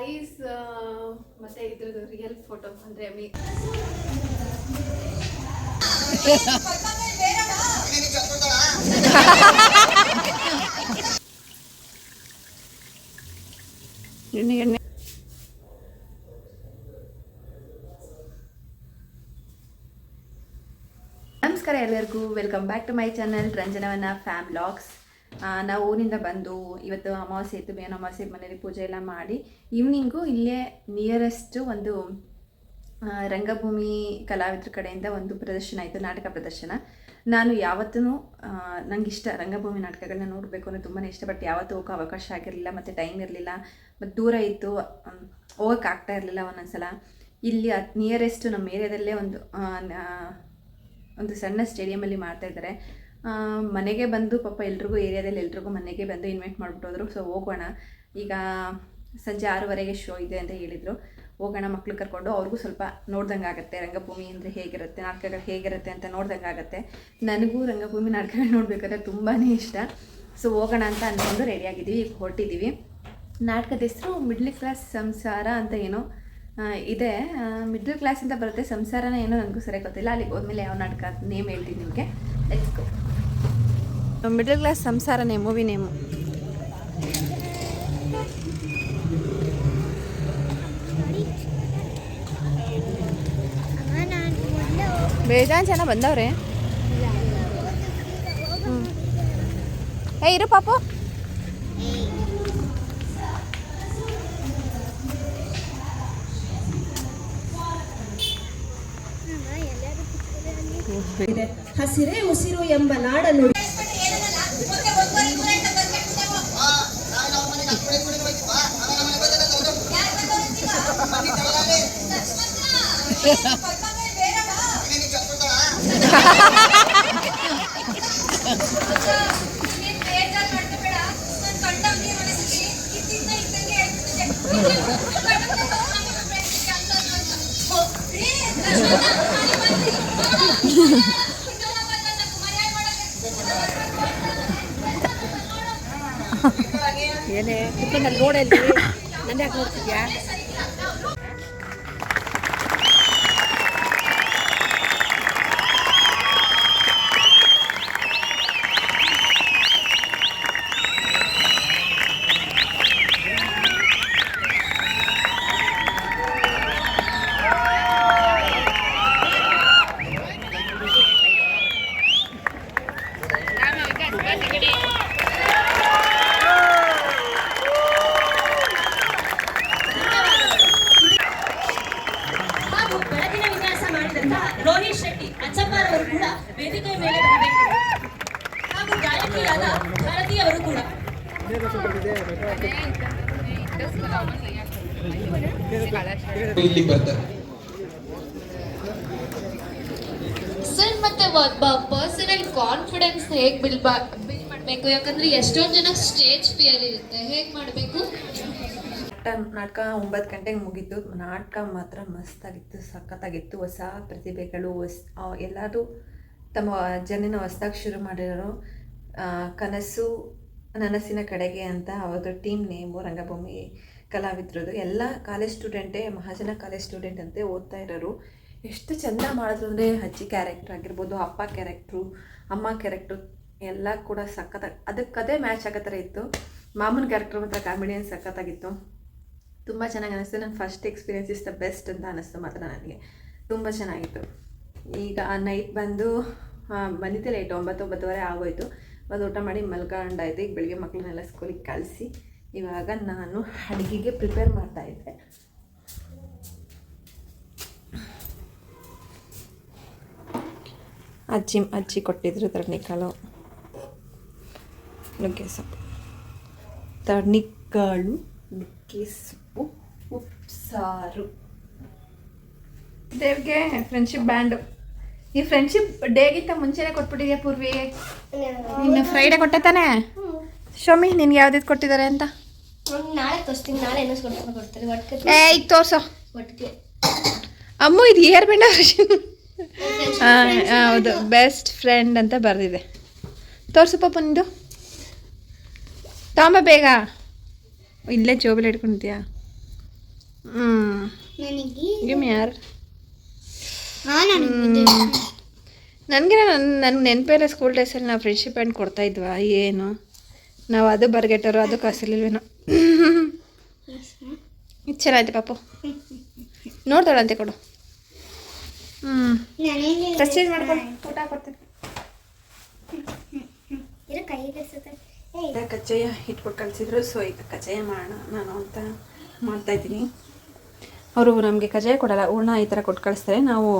Guys ಮತ್ತೆ ಇದ್ರದ್ದು real photo ಅಂದರೆ ಎಣ್ಣೆ ನಮಸ್ಕಾರ ಎಲ್ಲರಿಗೂ, welcome back to my channel Ranjanavana fam vlogs. ನಾವು ಊರಿಂದ ಬಂದು ಇವತ್ತು ಅಮಾವಾಸ್ಯೆ ಇತ್ತು, ಬೇನ ಅಮಾವಾಸ್ಯೆ ಮನೇಲಿ ಪೂಜೆ ಎಲ್ಲ ಮಾಡಿ ಈವ್ನಿಂಗು ಇಲ್ಲೇ ನಿಯರೆಸ್ಟ್ ಒಂದು ರಂಗಭೂಮಿ ಕಲಾವಿದ್ರ ಕಡೆಯಿಂದ ಒಂದು ಪ್ರದರ್ಶನ ಆಯಿತು, ನಾಟಕ ಪ್ರದರ್ಶನ. ನಾನು ಯಾವತ್ತೂ ನನಗೆ ಇಷ್ಟ ರಂಗಭೂಮಿ ನಾಟಕಗಳನ್ನ ನೋಡಬೇಕು ಅನ್ನೋ ತುಂಬಾ ಇಷ್ಟ. ಬಟ್ ಯಾವತ್ತೂ ಹೋಗೋ ಅವಕಾಶ ಆಗಿರಲಿಲ್ಲ, ಮತ್ತು ಟೈಮ್ ಇರಲಿಲ್ಲ, ಮತ್ತು ದೂರ ಇತ್ತು, ಹೋಗೋಕ್ಕಾಗ್ತಾ ಇರಲಿಲ್ಲ. ಒಂದೊಂದ್ಸಲ ಇಲ್ಲಿ ನಿಯರೆಸ್ಟ್ ನಮ್ಮ ಏರಿಯಾದಲ್ಲೇ ಒಂದು ಸಣ್ಣ ಸ್ಟೇಡಿಯಮಲ್ಲಿ ಮಾಡ್ತಾಯಿದ್ದಾರೆ. ಮನೆಗೆ ಬಂದು ಪಾಪ ಎಲ್ರಿಗೂ ಏರಿಯಾದಲ್ಲಿ ಎಲ್ರಿಗೂ ಮನೆಗೆ ಬಂದು ಇನ್ವೈಟ್ ಮಾಡಿಬಿಟ್ಟೋದ್ರು. ಸೊ ಹೋಗೋಣ, ಈಗ ಸಂಜೆ 6:30ಗೆ ಶೋ ಇದೆ ಅಂತ ಹೇಳಿದರು. ಹೋಗೋಣ, ಮಕ್ಳು ಕರ್ಕೊಂಡು ಅವ್ರಿಗೂ ಸ್ವಲ್ಪ ನೋಡ್ದಂಗೆ ಆಗುತ್ತೆ, ರಂಗಭೂಮಿ ಅಂದರೆ ಹೇಗಿರುತ್ತೆ, ನಾಟಕಗಳು ಹೇಗಿರುತ್ತೆ ಅಂತ ನೋಡ್ದಂಗೆ ಆಗುತ್ತೆ. ನನಗೂ ರಂಗಭೂಮಿ ನಾಟಕಗಳು ನೋಡಬೇಕಾದ್ರೆ ತುಂಬಾ ಇಷ್ಟ. ಸೊ ಹೋಗೋಣ ಅಂತ ಅಂದ್ಕೊಂಡು ರೆಡಿಯಾಗಿದ್ದೀವಿ, ಈಗ ಹೊರಟಿದ್ದೀವಿ. ನಾಟಕದ ಹೆಸರು ಮಿಡ್ಲ್ ಕ್ಲಾಸ್ ಸಂಸಾರ ಅಂತ ಏನೋ ಇದೆ, ಮಿಡ್ಲ್ ಕ್ಲಾಸ್ ಅಂತ ಬರುತ್ತೆ, ಸಂಸಾರನ ಏನೋ ನನಗೂ ಸರಿಯಾಗಿ ಗೊತ್ತಿಲ್ಲ. ಅಲ್ಲಿಗೆ ಹೋದ್ಮೇಲೆ ಯಾವ ನಾಟಕ ನೇಮ್ ಹೇಳ್ತೀನಿ ನಿಮಗೆ. Let's go. ಮಿಡ್ಲ್ ಕ್ಲಾಸ್ ಸಂಸಾರನೇ ಮೂವಿ ನೇಮು. ಬೇಜಾನ್ ಜನ ಬಂದವ್ರೆ. ಇರು ಪಾಪು. ಹಸಿರೇ ಉಸಿರು ಎಂಬ ನಾಡನ್ನು ಏನೇ ಕುತ್ಕೊಂಡಲ್ಲಿ ರೋಡಲ್ಲಿ ನನ್ನ ಯಾಕೆ ನೋಡ್ತಿದ್ಯಾ? ರೋಹಿತ್ ಶೆಟ್ಟಿ ಅಚ್ಚಪ್ಪರವರು ಕೂಡ ವೇದಿಕೆಯ ಮೇಲೆ ಬರಬೇಕು. ಹಾಗೂ ಗಾಯಕಿಯಾದ ಭಾರತಿ ಅವರು ಕೂಡ. ಸರ್, ಮತ್ತೆ ಪರ್ಸನಲ್ ಕಾನ್ಫಿಡೆನ್ಸ್ ಹೇಗೆ ಬಿಲ್ಡ್ ಮಾಡಬೇಕು? ಯಾಕಂದ್ರೆ ಎಷ್ಟೊಂದು ಜನ ಸ್ಟೇಜ್ ಫಿಯರ್ ಇರುತ್ತೆ, ಹೇಗೆ ಮಾಡಬೇಕು? ನಾಟಕ 9 ಗಂಟೆಗೆ ಮುಗೀತು. ನಾಟಕ ಮಾತ್ರ ಮಸ್ತಾಗಿತ್ತು, ಸಖತ್ತಾಗಿತ್ತು. ಹೊಸ ಪ್ರತಿಭೆಗಳು ಎಲ್ಲರೂ ತಮ್ಮ ಜರ್ನಿನ ಹೊಸದಾಗಿ ಶುರು ಮಾಡಿರೋರು. ಕನಸು ನನಸಿನ ಕಡೆಗೆ ಅಂತ ಅವ್ರದ್ದು ಟೀಮ್ ನೇಮು, ರಂಗಭೂಮಿ ಕಲಾವಿದ್ರದ್ದು. ಎಲ್ಲ ಕಾಲೇಜ್ ಸ್ಟೂಡೆಂಟೇ, ಮಹಾಜನ ಕಾಲೇಜ್ ಸ್ಟೂಡೆಂಟ್ ಅಂತೆ ಓದ್ತಾ ಇರೋರು. ಎಷ್ಟು ಚೆಂದ ಮಾಡಿದ್ರು ಅಂದರೆ ಅಜ್ಜಿ ಕ್ಯಾರೆಕ್ಟ್ರ್ ಆಗಿರ್ಬೋದು, ಅಪ್ಪ ಕ್ಯಾರೆಕ್ಟ್ರು, ಅಮ್ಮ ಕ್ಯಾರೆಕ್ಟ್ರು ಎಲ್ಲ ಕೂಡ ಸಖತ್ತಾಗಿ ಅದಕ್ಕದೇ ಮ್ಯಾಚ್ ಆಗೋ ಥರ ಇತ್ತು. ಮಾಮೂನ್ ಕ್ಯಾರೆಕ್ಟ್ರು ಮಾತ್ರ ಕಾಮಿಡಿಯನ್ ಸಖತ್ತಾಗಿತ್ತು, ತುಂಬ ಚೆನ್ನಾಗಿ ಅನ್ನಿಸ್ತು. ನನ್ನ first experience is the best ಅಂತ ಅನ್ನಿಸ್ತು ಮಾತ್ರ ನನಗೆ, ತುಂಬ ಚೆನ್ನಾಗಿತ್ತು. ಈಗ ನೈಟ್ ಬಂದಿದ್ದೆ ಲೇಟ್, 9:30 ಆಗೋಯ್ತು. ಒಂದು ಊಟ ಮಾಡಿ ಮಲ್ಕೊಂಡಾಯ್ತು. ಈಗ ಬೆಳಿಗ್ಗೆ ಮಕ್ಕಳನ್ನೆಲ್ಲ ಸ್ಕೂಲಿಗೆ ಕಳಿಸಿ ಇವಾಗ ನಾನು ಅಡುಗೆಗೆ ಪ್ರಿಪೇರ್ ಮಾಡ್ತಾಯಿದ್ದೆ. ಅಜ್ಜಿ ಕೊಟ್ಟಿದ್ರು ತರ್ಣಿಕಾಳು, ನುಗ್ಗೆ ಸೊಪ್ಪು, ತರ್ಣಿಕಾಳು, ನುಗ್ಗೆ ಸೊಪ್ಪು, ಉಪ್ಸಾರು. ದೇವ್ಗೆ ಫ್ರೆಂಡ್ಶಿಪ್ ಬ್ಯಾಂಡು. ಈ ಫ್ರೆಂಡ್ಶಿಪ್ ಡೇಗಿಂತ ಮುಂಚೆನೇ ಕೊಟ್ಬಿಟ್ಟಿದ್ಯಾ ಪೂರ್ವಿ? ನಿನ್ನ ಫ್ರೈಡೇ ಕೊಟ್ಟೆ ತಾನೆ? ಶೋಮಿ, ನಿನ್ಗೆ ಯಾವ್ದು ಕೊಟ್ಟಿದ್ದಾರೆ ಅಂತ? ನಾಳೆ ತೋರಿಸ್ತೀನಿ, ನಾಳೆ ಕೊಡ್ತಾರೆ. ಈಗ ತೋರ್ಸೋ. ಒಟ್ಟಿಗೆ ಅಮ್ಮ, ಇದು ಏರ್ ಬೆಂಡ ಹೌದು, ಬೆಸ್ಟ್ ಫ್ರೆಂಡ್ ಅಂತ ಬರೆದಿದೆ. ತೋರಿಸು ಪಾಪ ನಿಂದು. ತಾಂಬ ಬೇಗ. ಇಲ್ಲೇ ಜೋಬಲ್ಲಿ ಇಟ್ಕೊಂಡಿದ್ಯಾ? ನನಗೆ ಗಿಮ್ ಯಾರು ನನಗೆ ನನಗೆ ನನ್ನ ನೆನಪೇಲೆ ಸ್ಕೂಲ್ ಡೇಸಲ್ಲಿ ನಾವು ಫ್ರೆಂಡ್ಶಿಪ್ ಹ್ಯಾಂಡ್ ಕೊಡ್ತಾ ಇದ್ವಾ ಏನು ನಾವು ಅದು ಬರ್ಗೆಟ್ಟರು ಅದು ಕಾಸಿಲ್ವೇನೋ ಇದು ಚೆನ್ನಾಯ್ತು ಪಾಪು ನೋಡ್ತಾಳಂತೆ ಕೊಡು ನನಗೆ ಡ್ರೆಸ್ ಚೇಂಜ್ ಮಾಡ್ಕೊಂಡು ಊಟ ಕೊಡ್ತೀನಿ ಇರೋ ಕೈಗೆ ಕಜ್ಜಾಯ ಇಟ್ಬಿಟ್ಟು ಕಳಿಸಿದ್ರು ಸೊ ಈಗ ಕಜ್ಜಾಯ ಮಾಡೋಣ ನಾನು ಅಂತ ಮಾಡ್ತಾಯಿದ್ದೀನಿ ಅವರು ನಮಗೆ ಕಜ್ಜಾಯ ಕೊಡಲ್ಲ ಹೂರ್ಣ ಈ ಥರ ಕೊಟ್ಟು ಕಳಿಸ್ತಾರೆ ನಾವು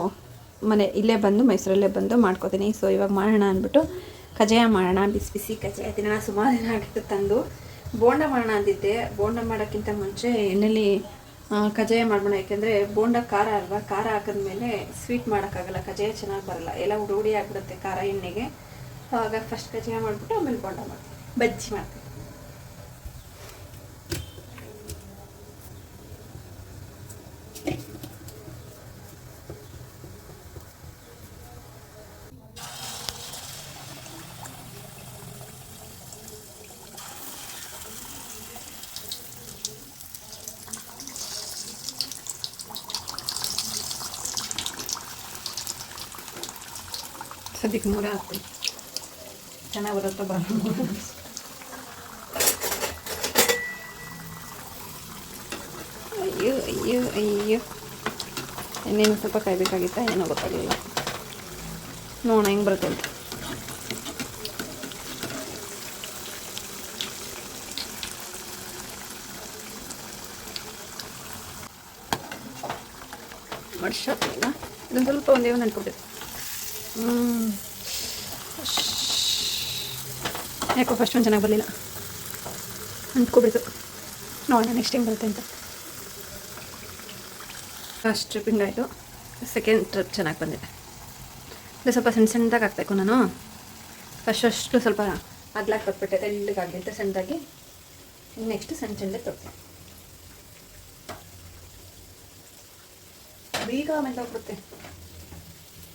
ಇಲ್ಲೇ ಬಂದು ಮೈಸೂರಲ್ಲೇ ಬಂದು ಮಾಡ್ಕೋತೀನಿ ಸೊ ಇವಾಗ ಮಾಡೋಣ ಅಂದ್ಬಿಟ್ಟು ಕಜ್ಜಾಯ ಮಾಡೋಣ ಬಿಸಿ ಬಿಸಿ ಕಜ್ಜಾಯ ತಿನ್ನೋಣ ಸುಮಾರು ದಿನ ಆಗಿತ್ತು ತಂದು ಬೋಂಡ ಮಾಡೋಣ ಅಂದಿದ್ದೆ ಬೋಂಡ ಮಾಡೋಕ್ಕಿಂತ ಮುಂಚೆ ಎಣ್ಣೆಲಿ ಕಜ್ಜಾಯ ಮಾಡ್ಬೋಣ ಯಾಕೆಂದರೆ ಬೋಂಡ ಖಾರ ಅಲ್ವಾ ಖಾರ ಹಾಕಿದ್ಮೇಲೆ ಸ್ವೀಟ್ ಮಾಡೋಕ್ಕಾಗಲ್ಲ ಕಜ್ಜಾಯ ಚೆನ್ನಾಗಿ ಬರಲ್ಲ ಎಲ್ಲ ಹುಡಿ ಆಗಿಬಿಡುತ್ತೆ ಖಾರ ಎಣ್ಣೆಗೆ ಆಗ ಫಸ್ಟ್ ಕಜ್ಜಾಯ ಮಾಡಿಬಿಟ್ಟು ಆಮೇಲೆ ಬೋಂಡ ಮಾಡ್ತೀನಿ ಬಜ್ಜಿ ಮಾಡ್ತೀನಿ ಸದ್ಯಕ್ಕೆ ಮೂರೇ ಹಾಕ್ತೀನಿ ಚೆನ್ನಾಗಿ ಬರುತ್ತೋ ಬರೋಣ ಅಯ್ಯೋ ಅಯ್ಯೋ ಅಯ್ಯೋ ಇನ್ನೇನು ಸ್ವಲ್ಪ ಕಾಯಬೇಕಾಗಿತ್ತಾ ಏನೋ ಗೊತ್ತಾಗಲಿಲ್ಲ ನೋಡೋಣ ಹೆಂಗೆ ಬರುತ್ತೆ ಅಂತ ಮಡ್ಶಾಕಿಲ್ಲ ಇದೊಂದು ಸ್ವಲ್ಪ ಒಂದೇ ಒಂದು ಅಂಟ್ಕೊಟ್ಟಿದೆ ಯಾಕೋ ಫಸ್ಟ್ ಒಂದು ಚೆನ್ನಾಗಿ ಬರಲಿಲ್ಲ ಅಂಟ್ಕೊಬಿಡ್ತು ನೋಡೋಣ ನೆಕ್ಸ್ಟ್ ಟೈಮ್ ಬರುತ್ತೆ ಅಂತ ಫಸ್ಟ್ ಟ್ರಿಪ್ಪಿಂಗ್ ಆಯಿತು ಸೆಕೆಂಡ್ ಟ್ರಿಪ್ ಚೆನ್ನಾಗಿ ಬಂದಿದೆ ಇದು ಸ್ವಲ್ಪ ಸಣ್ಣ ಸಣ್ಣದಾಗಿ ಹಾಕ್ಬೇಕು ನಾನು ಫಸ್ಟು ಸ್ವಲ್ಪ ಅಗ್ಲಾಕ್ ಕೊಟ್ಬಿಟ್ಟೆ ತೆಳ್ಳಗಾಗಲಿ ಅಂತ ಸಣ್ಣದಾಗಿ ನೆಕ್ಸ್ಟ್ ಸಣ್ಣ ಸಣ್ಣದಾಗಿ ತೊಡ್ತೀನಿ ಬೇಗ ಮೆಂದೋಗ್ಬಿಡುತ್ತೆ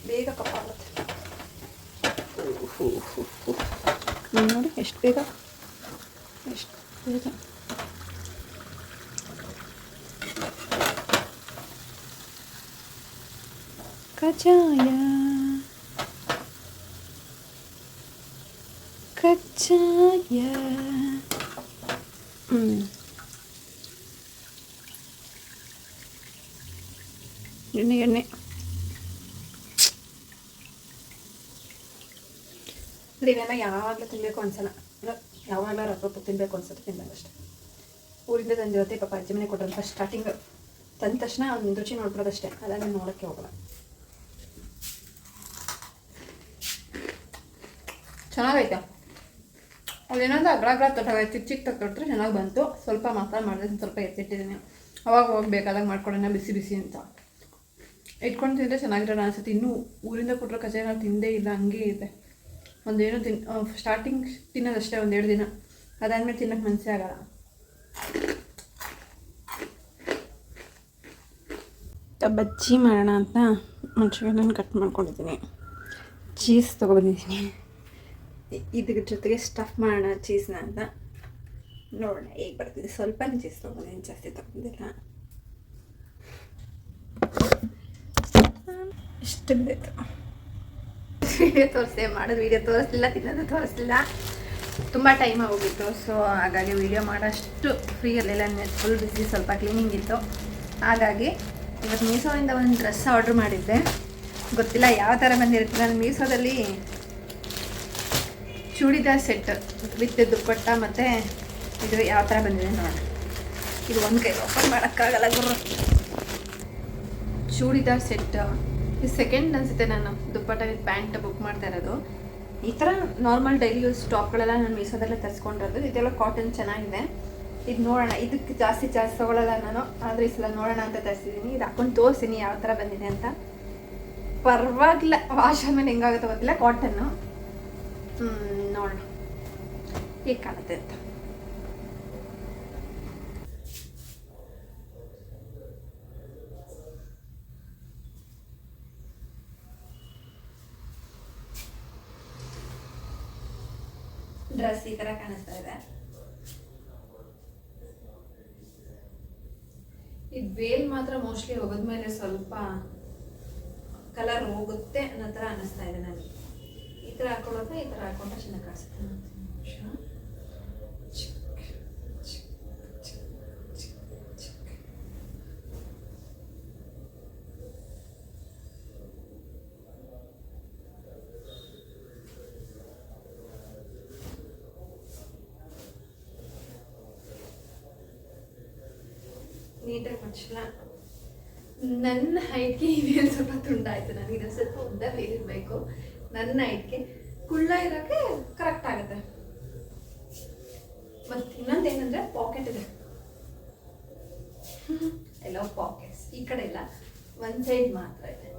ಬೇಗ ಕಪ್ಪಾಗುತ್ತೆ ನೋಡಿ ಎಷ್ಟು ಬೇಗ ಕಜ್ಜಾಯ ಎಣ್ಣೆ ಇವೆಲ್ಲ ಯಾವಾಗಲೂ ತಿನ್ನಬೇಕು ಅನ್ಸಲ್ಲ ಯಾವಾಗಲೂ ರಪ್ಪ ತಿನ್ನಬೇಕು ಅನ್ಸುತ್ತೆ ತಿನ್ನಲ್ಲ ಅಷ್ಟೇ ಊರಿಂದ ತಂದಿರುತ್ತೆ ಪಾಪ ಅಜ್ಜಿ ಮನೆ ಕೊಟ್ಟರು ಫಸ್ಟ್ ಸ್ಟಾರ್ಟಿಂಗ್ ತಂದ ತಕ್ಷಣ ಒಂದು ರುಚಿ ನೋಡ್ಬಿಡೋದಷ್ಟೇ ಅದಾದ್ಮೇಲೆ ನೋಡೋಕ್ಕೆ ಹೋಗಲ್ಲ ಚೆನ್ನಾಗೈತೆ ಅದೇನಂದ್ರೆ ಅಗ್ರಾಗ್ರ ತೊಟ್ಟಾಗೈತೆ ಚಿಕ್ಕ ಚಿಕ್ಕ ತೊಟ್ಟರೆ ಚೆನ್ನಾಗಿ ಬಂತು ಸ್ವಲ್ಪ ಮಾತ್ರ ಮಾಡಿದ್ರೆ ಸ್ವಲ್ಪ ಎತ್ತಿಟ್ಟಿದ್ದೀನಿ ಅವಾಗ ಹೋಗ್ಬೇಕಾದಾಗ ಮಾಡ್ಕೊಳ್ಳೋಣ ಬಿಸಿ ಬಿಸಿ ಅಂತ ಇಟ್ಕೊಂಡು ತಿಂದರೆ ಚೆನ್ನಾಗಿರೋಣ ಅನ್ಸುತ್ತೆ ಇನ್ನೂ ಊರಿಂದ ಕೊಟ್ಟರೆ ಕಜ್ಜಾಯ ನಾವು ತಿಂದೇ ಇಲ್ಲ ಹಂಗೆ ಇದೆ ಒಂದೇನು ಸ್ಟಾರ್ಟಿಂಗ್ ತಿನ್ನೋದಷ್ಟೇ ಒಂದೆರಡು ದಿನ ಅದಾದ್ಮೇಲೆ ತಿನ್ನೋಕ್ಕೆ ಮನಸ್ಸೇ ಆಗಲ್ಲ ಬಜ್ಜಿ ಮಾಡೋಣ ಅಂತ ಮೆಣಸಿನ್ಕಾಯಿನ ಕಟ್ ಮಾಡ್ಕೊಂಡಿದ್ದೀನಿ ಚೀಸ್ ತೊಗೊಬಂದಿದ್ದೀನಿ ಇದ್ರ ಜೊತೆಗೆ ಸ್ಟಫ್ ಮಾಡೋಣ ಚೀಸ್ನ ಅಂತ ನೋಡೋಣ ಹೇಗೆ ಬರ್ತಿದೆ ಸ್ವಲ್ಪನೇ ಚೀಸ್ ತೊಗೊಂಡಿದ್ದೀನಿ ಜಾಸ್ತಿ ತೊಗೊಂಡಿಲ್ಲ ಇಷ್ಟು ಬಿದ್ದಾಯಿತು ವೀಡಿಯೋ ತೋರಿಸೆ ಮಾಡೋದು ವೀಡಿಯೋ ತೋರಿಸ್ಲಿಲ್ಲ ತಿನ್ನೋದು ತೋರಿಸ್ಲಿಲ್ಲ ತುಂಬ ಟೈಮ್ ಆಗೋಗಿತ್ತು ಸೊ ಹಾಗಾಗಿ ವೀಡಿಯೋ ಮಾಡೋಷ್ಟು ಫ್ರೀ ಇರಲಿಲ್ಲ ಫುಲ್ ಬಿಸಿ ಸ್ವಲ್ಪ ಕ್ಲೀನಿಂಗ್ ಇತ್ತು ಹಾಗಾಗಿ ಇವತ್ತು ಮೀಶೋಯಿಂದ ಒಂದು ಡ್ರೆಸ್ ಆರ್ಡ್ರ್ ಮಾಡಿದ್ದೆ ಗೊತ್ತಿಲ್ಲ ಯಾವ ಥರ ಬಂದಿರುತ್ತೆ ನಾನು ಮೀಶೋದಲ್ಲಿ ಚೂಡಿದಾರ್ ಸೆಟ್ ವಿತ್ ದುಪ್ಪಟ್ಟ ಮತ್ತು ಇದು ಯಾವ ಥರ ಬಂದಿದೆ ನೋಡೋಣ ಇದು ಒಂದು ಕೈ ಓಪನ್ ಮಾಡೋಕ್ಕಾಗಲ್ಲ ಗುರು ಚೂಡಿದಾರ್ ಸೆಟ್ ಇದು ಸೆಕೆಂಡ್ ಅನಿಸುತ್ತೆ ನಾನು ದುಪ್ಪಟ್ಟ ವಿತ್ ಪ್ಯಾಂಟ್ ಬುಕ್ ಮಾಡ್ತಾ ಇರೋದು ಈ ಥರ ನಾರ್ಮಲ್ ಡೈಲಿ ಯೂಸ್ ಟಾಪ್ಗಳೆಲ್ಲ ನಾನು ಮೀಶೋದಲ್ಲೇ ತರಿಸ್ಕೊಂಡಿರೋದು ಇದೆಲ್ಲ ಕಾಟನ್ ಚೆನ್ನಾಗಿದೆ ಇದು ನೋಡೋಣ ಇದಕ್ಕೆ ಜಾಸ್ತಿ ತೊಗೊಳ್ಳಲ್ಲ ನಾನು ಆದರೆ ಈ ಸಲ ನೋಡೋಣ ಅಂತ ತರಿಸಿದ್ದೀನಿ ಇದು ಹಾಕೊಂಡು ತೋರಿಸ್ತೀನಿ ಯಾವ ಥರ ಬಂದಿದೆ ಅಂತ ಪರವಾಗಿಲ್ಲ ವಾಶ್ ಆದಮೇಲೆ ಹೆಂಗಾಗುತ್ತೆ ಗೊತ್ತಿಲ್ಲ ಕಾಟನ್ನು ನೋಡೋಣ ಹೇಗೆ ಕಾಣುತ್ತೆ ಅಂತ ಡ್ರೆಸ್ ಈ ಥರ ಕಾಣಿಸ್ತಾ ಇದೆ ಈ ವೇಲ್ ಮಾತ್ರ ಮೋಸ್ಟ್ಲಿ ಹೋಗೋದ್ಮೇಲೆ ಸ್ವಲ್ಪ ಕಲರ್ ಹೋಗುತ್ತೆ ಅನ್ನೋ ಥರ ಅನ್ನಿಸ್ತಾ ಇದೆ ನನಗೆ. ಈ ಥರ ಹಾಕೊಳ್ಳೋದ್ರೆ ಈ ಥರ ಹಾಕೊಂಡ್ರೆ ಚೆನ್ನಾಗಿ ಕಾಣಿಸುತ್ತೆ. ನೀಟಾಗಿ ಮಚ್ಚಲ್ಲ. ನನ್ನ ಹೈಟ್ಗೆ ಇವೇನು ಸ್ವಲ್ಪ ತುಂಡಾಯಿತು. ನನಗೆ ಇದು ಸ್ವಲ್ಪ ಉದ್ದ ಬೇಯಿರಬೇಕು. ನನ್ನ ಹೈಟ್ಗೆ ಕುಳ್ಳ ಇರೋಕ್ಕೆ ಕರೆಕ್ಟ್ ಆಗುತ್ತೆ. ಮತ್ತು ಇನ್ನೊಂದೇನೆಂದರೆ ಪಾಕೆಟ್ ಇದೆ. ಎಲ್ಲ ಪಾಕೆಟ್ಸ್ ಈ ಕಡೆ ಇಲ್ಲ, ಒಂದು ಸೈಡ್ ಮಾತ್ರ ಇದೆ.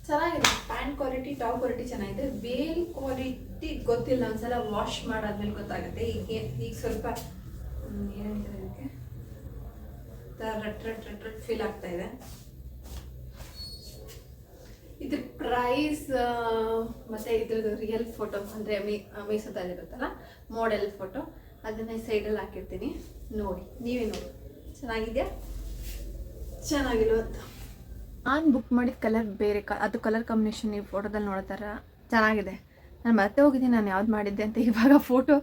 ಚೆನ್ನಾಗಿದೆ. ಪ್ಯಾಂಟ್ ಕ್ವಾಲಿಟಿ, ಟಾಪ್ ಕ್ವಾಲಿಟಿ ಚೆನ್ನಾಗಿದೆ. ವೇಲ್ ಕ್ವಾಲಿಟಿ ಗೊತ್ತಿಲ್ಲ, ಒಂದ್ಸಲ ವಾಶ್ ಮಾಡಾದ್ಮೇಲೆ ಗೊತ್ತಾಗುತ್ತೆ. ಈಗ ಸ್ವಲ್ಪ ಏನಂತಾರೆ ಇದಕ್ಕೆ ರಟ್ ಫೀಲ್ ಆಗ್ತಾ ಇದೆ. ಇದ್ರ ಪ್ರೈಸ್ ಮತ್ತು ಇದ್ರದ್ದು ರಿಯಲ್ ಫೋಟೋ ಅಂದರೆ ಮೀಸೋದಲ್ಲಿರುತ್ತಲ್ಲ ಮಾಡೆಲ್ ಫೋಟೋ, ಅದನ್ನು ಸೈಡಲ್ಲಿ ಹಾಕಿರ್ತೀನಿ, ನೋಡಿ, ನೀವೇ ನೋಡಿ. ಚೆನ್ನಾಗಿದೆಯಾ ಚೆನ್ನಾಗಿಲ್ಲ ಅಂತ. ನಾನು ಬುಕ್ ಮಾಡಿದ ಕಲರ್ ಬೇರೆ, ಅದು ಕಲರ್ ಕಾಂಬಿನೇಷನ್ ಈ ಫೋಟೋದಲ್ಲಿ ನೋಡೋ ಥರ ಚೆನ್ನಾಗಿದೆ. ನಾನು ಮತ್ತೆ ಹೋಗಿದ್ದೀನಿ ನಾನು ಯಾವ್ದು ಮಾಡಿದ್ದೆ ಅಂತ. ಇವಾಗ ಫೋಟೋ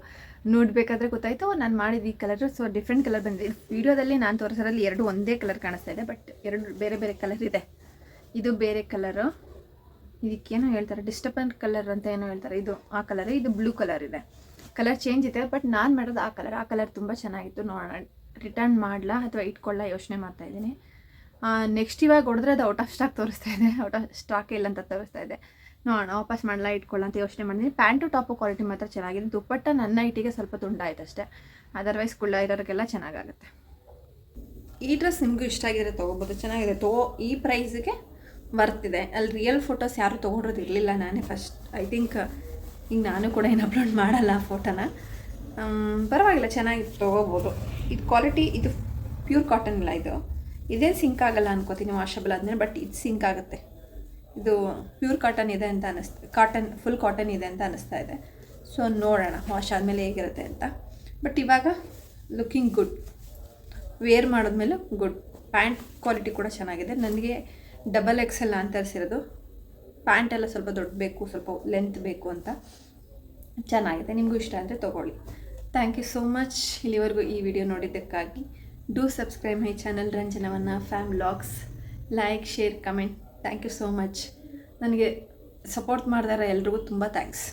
ನೋಡಬೇಕಾದ್ರೆ ಗೊತ್ತಾಯಿತು ನಾನು ಮಾಡಿದ್ದು ಈ ಕಲರು. ಸೊ ಡಿಫ್ರೆಂಟ್ ಕಲರ್ ಬಂದಿದೆ. ವೀಡಿಯೋದಲ್ಲಿ ನಾನು ತೋರಿಸೋದ್ರಲ್ಲಿ ಎರಡು ಒಂದೇ ಕಲರ್ ಕಾಣಿಸ್ತಾ ಇದೆ, ಬಟ್ ಎರಡು ಬೇರೆ ಬೇರೆ ಕಲರ್ ಇದೆ. ಇದು ಬೇರೆ ಕಲರು, ಇದಕ್ಕೇನೋ ಹೇಳ್ತಾರೆ ಡಿಸ್ಟರ್ಬೆಂಟ್ ಕಲರ್ ಅಂತ ಏನೋ ಹೇಳ್ತಾರೆ. ಇದು ಆ ಕಲರ್, ಇದು ಬ್ಲೂ ಕಲರ್ ಇದೆ. ಕಲರ್ ಚೇಂಜ್ ಇದೆ, ಬಟ್ ನಾನು ಮಾಡೋದು ಆ ಕಲರ್ ತುಂಬ ಚೆನ್ನಾಗಿತ್ತು. ನೋಡೋಣ ರಿಟರ್ನ್ ಮಾಡಲಾ ಅಥವಾ ಇಟ್ಕೊಳ್ಳ ಯೋಚನೆ ಮಾಡ್ತಾಯಿದ್ದೀನಿ. ನೆಕ್ಸ್ಟ್ ಇವಾಗ ಹೊಡೆದ್ರೆ ಅದು ಔಟ್ ಆಫ್ ಸ್ಟಾಕ್ ತೋರಿಸ್ತಾ ಇದೆ, ಔಟ್ ಆಫ್ ಸ್ಟಾಕ್ ಇಲ್ಲ ಅಂತ ತೋರಿಸ್ತಾ ಇದೆ. ನೋಡೋಣ ವಾಪಸ್ ಮಾಡಲಾ ಇಟ್ಕೊಳ್ಳ ಅಂತ ಯೋಚನೆ ಮಾಡಿದ್ದೀನಿ. ಪ್ಯಾಂಟು ಟಾಪು ಕ್ವಾಲಿಟಿ ಮಾತ್ರ ಚೆನ್ನಾಗಿದೆ. ದುಪ್ಪಟ್ಟ ನನ್ನ ಹೈಟಿಗೆ ಸ್ವಲ್ಪ ತುಂಡಾಯ್ತು ಅಷ್ಟೇ, ಅದರ್ವೈಸ್ ಕುಳ್ಳ ಇರೋರಿಗೆಲ್ಲ ಚೆನ್ನಾಗಾಗುತ್ತೆ. ಈ ಡ್ರೆಸ್ ನಿಮಗೂ ಇಷ್ಟ ಆಗಿದ್ರೆ ತೊಗೋಬೋದು, ಚೆನ್ನಾಗಿದೆ. ಈ ಪ್ರೈಸಿಗೆ ಬರ್ತಿದೆ. ಅಲ್ಲಿ ರಿಯಲ್ ಫೋಟೋಸ್ ಯಾರು ತೊಗೊಂಡಿರೋದು ಇರಲಿಲ್ಲ, ನಾನೇ ಫಸ್ಟ್. ಐ ಥಿಂಕ್ ಈಗ ನಾನು ಕೂಡ ಏನು ಅಪ್ಲೋಡ್ ಮಾಡಲ್ಲ ಫೋಟೋನ. ಪರವಾಗಿಲ್ಲ, ಚೆನ್ನಾಗಿತ್ತು, ತೊಗೋಬೋದು. ಇದು ಕ್ವಾಲಿಟಿ, ಇದು ಪ್ಯೂರ್ ಕಾಟನ್ ಇಲ್ಲ. ಇದೇನು ಸಿಂಕ್ ಆಗಲ್ಲ ಅನ್ಕೋತೀನಿ ವಾಷಬಲ್ ಆದಮೇಲೆ, ಬಟ್ ಇದು ಸಿಂಕ್ ಆಗುತ್ತೆ. ಇದು ಪ್ಯೂರ್ ಕಾಟನ್ ಇದೆ ಅಂತ ಫುಲ್ ಕಾಟನ್ ಇದೆ ಅಂತ ಅನ್ನಿಸ್ತಾ ಇದೆ. ಸೊ ನೋಡೋಣ ವಾಶ್ ಆದಮೇಲೆ ಹೇಗಿರುತ್ತೆ ಅಂತ. ಬಟ್ ಇವಾಗ ಲುಕ್ಕಿಂಗ್ ಗುಡ್, ವೇರ್ ಮಾಡಿದ್ಮೇಲೆ ಗುಡ್. ಪ್ಯಾಂಟ್ ಕ್ವಾಲಿಟಿ ಕೂಡ ಚೆನ್ನಾಗಿದೆ. ನನಗೆ ಡಬಲ್ XL ಅಂತ ತರಿಸಿರೋದು. ಪ್ಯಾಂಟೆಲ್ಲ ಸ್ವಲ್ಪ ದೊಡ್ಡ ಬೇಕು, ಸ್ವಲ್ಪ ಲೆಂತ್ ಬೇಕು ಅಂತ. ಚೆನ್ನಾಗಿದೆ. ನಿಮಗೂ ಇಷ್ಟ ಅಂದರೆ ತೊಗೊಳ್ಳಿ. ಥ್ಯಾಂಕ್ ಯು ಸೋ ಮಚ್ ಇಲ್ಲಿವರೆಗೂ ಈ ವಿಡಿಯೋ ನೋಡಿದ್ದಕ್ಕಾಗಿ. ಡೂ ಸಬ್ಸ್ಕ್ರೈಬ್ ಮೈ ಚಾನಲ್ ರಂಜನವನ್ನ fam vlogs. Like, share, comment. Thank you so much. ನನಗೆ ಸಪೋರ್ಟ್ ಮಾಡಿದಾರೆ ಎಲ್ರಿಗೂ ತುಂಬ ಥ್ಯಾಂಕ್ಸ್.